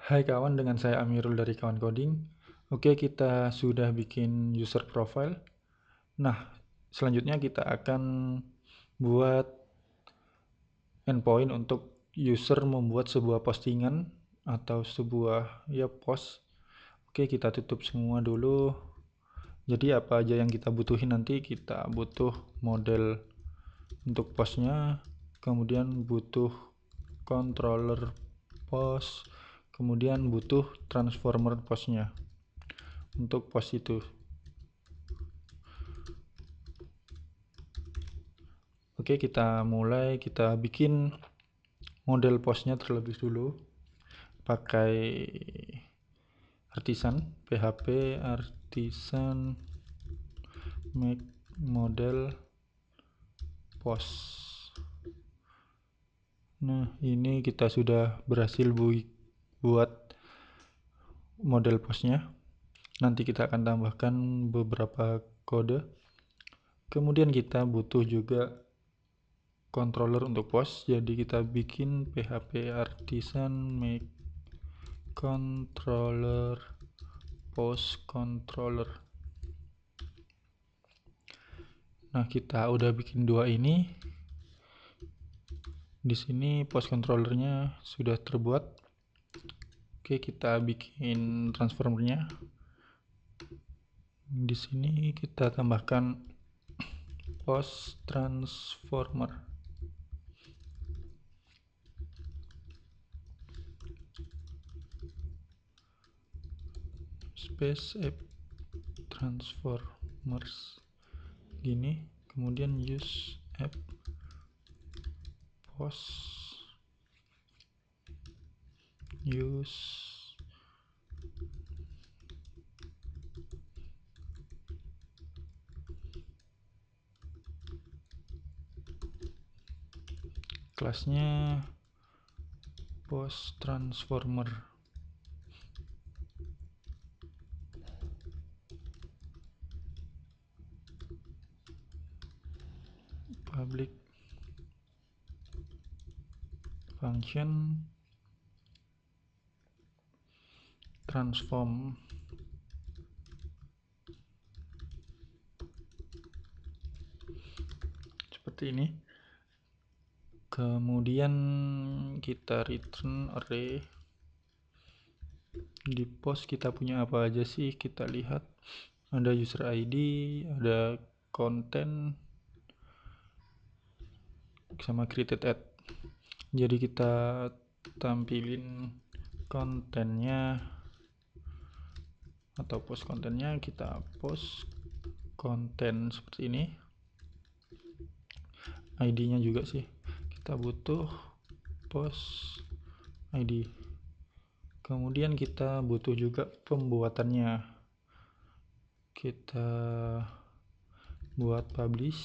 Hai kawan, dengan saya Amirul dari Kawan Coding. Oke, kita sudah bikin user profile. Nah, selanjutnya kita akan buat endpoint untuk user membuat sebuah postingan atau sebuah post. Oke, kita tutup semua dulu. Jadi apa aja yang kita butuhin nanti, kita butuh model untuk postnya, kemudian butuh controller post, kemudian butuh transformer postnya untuk post itu. Oke, kita mulai, kita bikin model postnya terlebih dulu pakai artisan php artisan make model post. Nah, ini kita sudah berhasil buat model postnya. Nanti kita akan tambahkan beberapa kode. Kemudian kita butuh juga controller untuk post, jadi kita bikin php artisan make controller post controller. Nah, kita udah bikin dua ini. Di sini post controllernya sudah terbuat. Oke, kita bikin transformernya. Di sini kita tambahkan post transformer. Space app transformers gini, kemudian use app post use kelasnya post transformer. Public function transform seperti ini. Kemudian kita return array. Di post kita punya apa aja sih? Kita lihat ada user ID, ada content sama created at. Jadi kita tampilin kontennya atau post kontennya, kita post konten seperti ini. ID-nya juga sih kita butuh post ID. Kemudian kita butuh juga pembuatannya. Kita buat publish.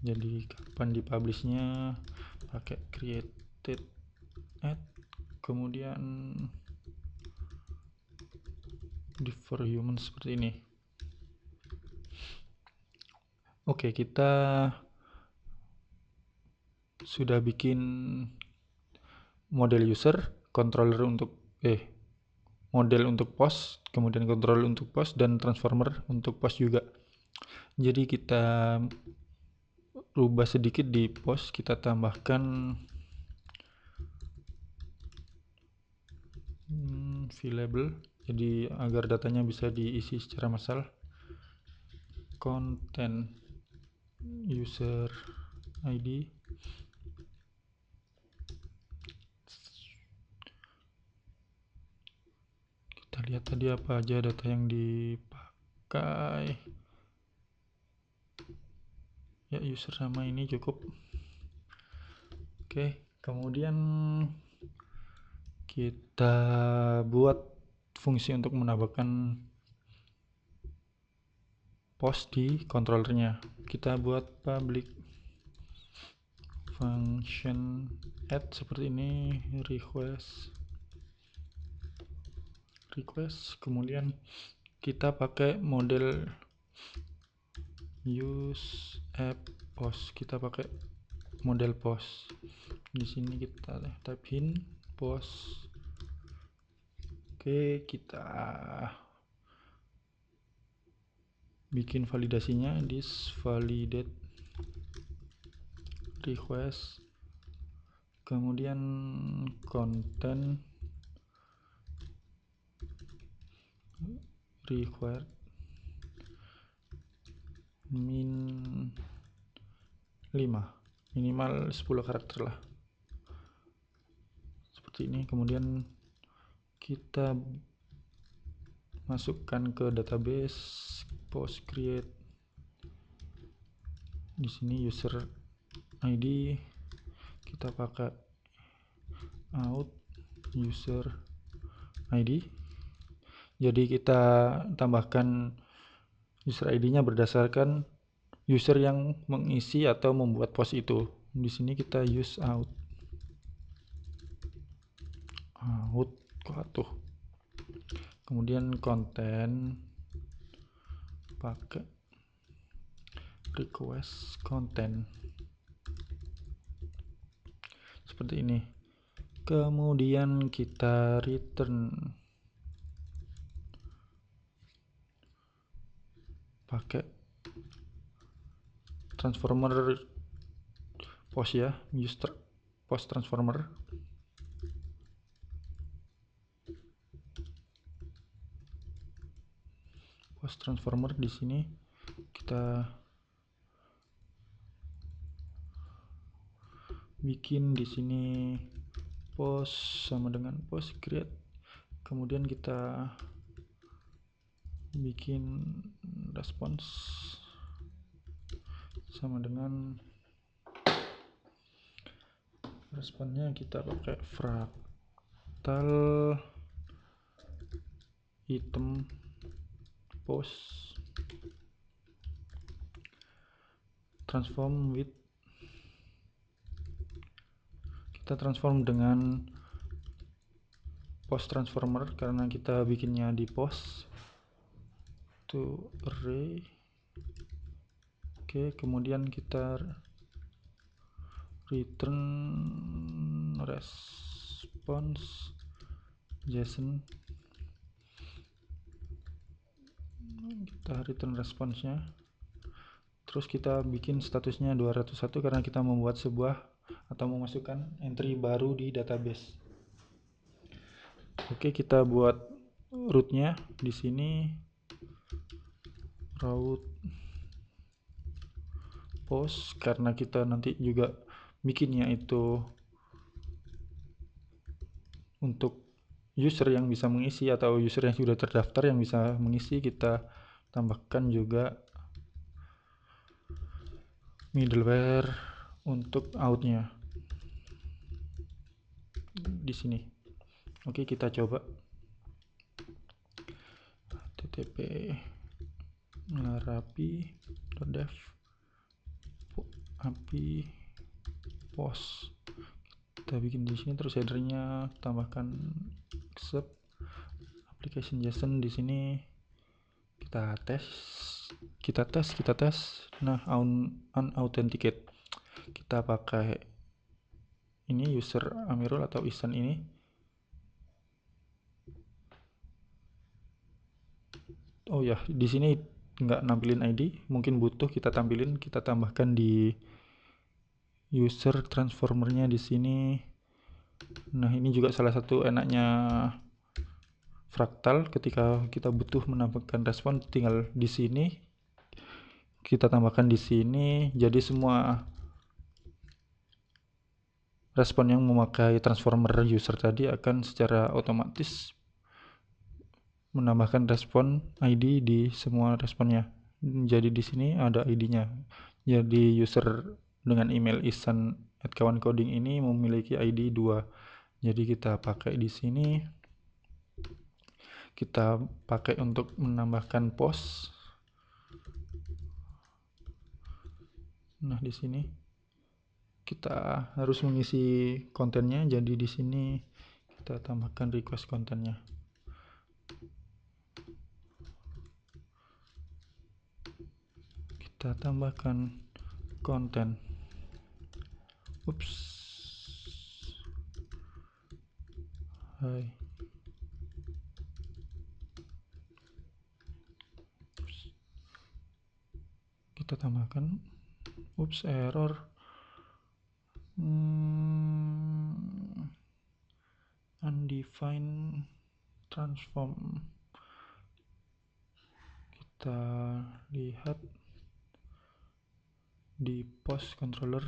Jadi kapan dipublishnya, pakai created at, kemudian div for human seperti ini. Oke, kita sudah bikin model user, controller untuk model untuk post, kemudian controller untuk post, dan transformer untuk post juga. Jadi kita rubah sedikit di post, kita tambahkan available, jadi agar datanya bisa diisi secara massal. Content user ID, kita lihat tadi apa aja data yang dipakai. Ya, user sama ini cukup. Oke, kemudian kita buat fungsi untuk menambahkan post di controllernya. Kita buat public function add seperti ini, request, kemudian kita pakai model use app post, kita pakai model post. Di sini kita type in post Oke, kita bikin validasinya, this validate request, kemudian content required min 5, minimal 10 karakter lah, seperti ini. Kemudian kita masukkan ke database post create, di sini user ID kita pakai out user ID, jadi kita tambahkan user ID-nya berdasarkan user yang mengisi atau membuat post itu. Di sini kita use out tuh. Kemudian konten pakai request konten seperti ini. Kemudian kita return pakai transformer post ya, use post transformer. Post transformer di sini kita bikin di sini post sama dengan post create, kemudian kita bikin response sama dengan responnya kita pakai fractal item post transform with, kita transform dengan post transformer karena kita bikinnya di post to array. Oke, kemudian kita return response JSON, kita return response-nya, terus kita bikin statusnya 201 karena kita membuat sebuah atau memasukkan entry baru di database. Oke, kita buat root-nya di sini route post karena kita nanti juga bikinnya itu untuk user yang bisa mengisi atau user yang sudah terdaftar yang bisa mengisi. Kita tambahkan juga middleware untuk outnya di sini. Oke, kita coba http larapi.dev api post, kita bikin di sini, terus headernya tambahkan accept application JSON. Di sini kita tes. Nah, unauthenticate kita pakai ini user Amirul atau Ihsan ini. Oh ya, di sini nggak nampilin ID, mungkin butuh kita tampilin, kita tambahkan di user transformernya di sini. Nah, ini juga salah satu enaknya fractal, ketika kita butuh menambahkan respon tinggal di sini kita tambahkan di sini, jadi semua respon yang memakai transformer user tadi akan secara otomatis menambahkan respon ID di semua responnya. Jadi di sini ada ID-nya. Jadi user dengan email ihsan@kawancoding ini memiliki ID 2. Jadi kita pakai di sini. Kita pakai untuk menambahkan post. Nah, di sini kita harus mengisi kontennya. Jadi di sini kita tambahkan request kontennya. Kita tambahkan konten. Hai. kita tambahkan error undefined transform. Kita lihat di post controller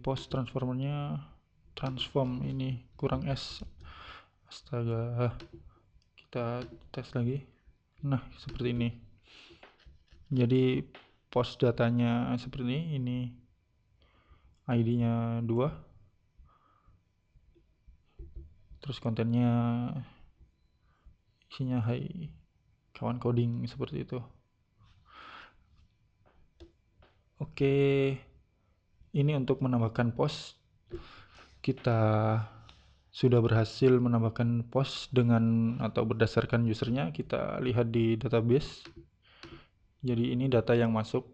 post transformernya transform ini kurang S. Astaga, kita tes lagi. Nah, seperti ini. Jadi post datanya seperti ini, ID-nya 2, terus kontennya isinya hai kawan coding, seperti itu. Oke, ini untuk menambahkan post. Kita sudah berhasil menambahkan post dengan atau berdasarkan usernya. Kita lihat di database. Jadi ini data yang masuk,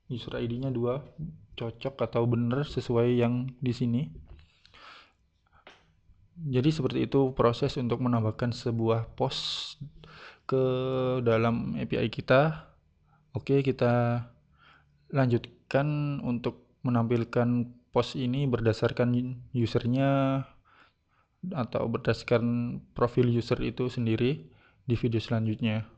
user ID-nya 2, cocok atau benar sesuai yang di sini. Jadi seperti itu proses untuk menambahkan sebuah post ke dalam API kita. Oke, kita lanjutkan untuk menampilkan post ini berdasarkan usernya atau berdasarkan profil user itu sendiri di video selanjutnya.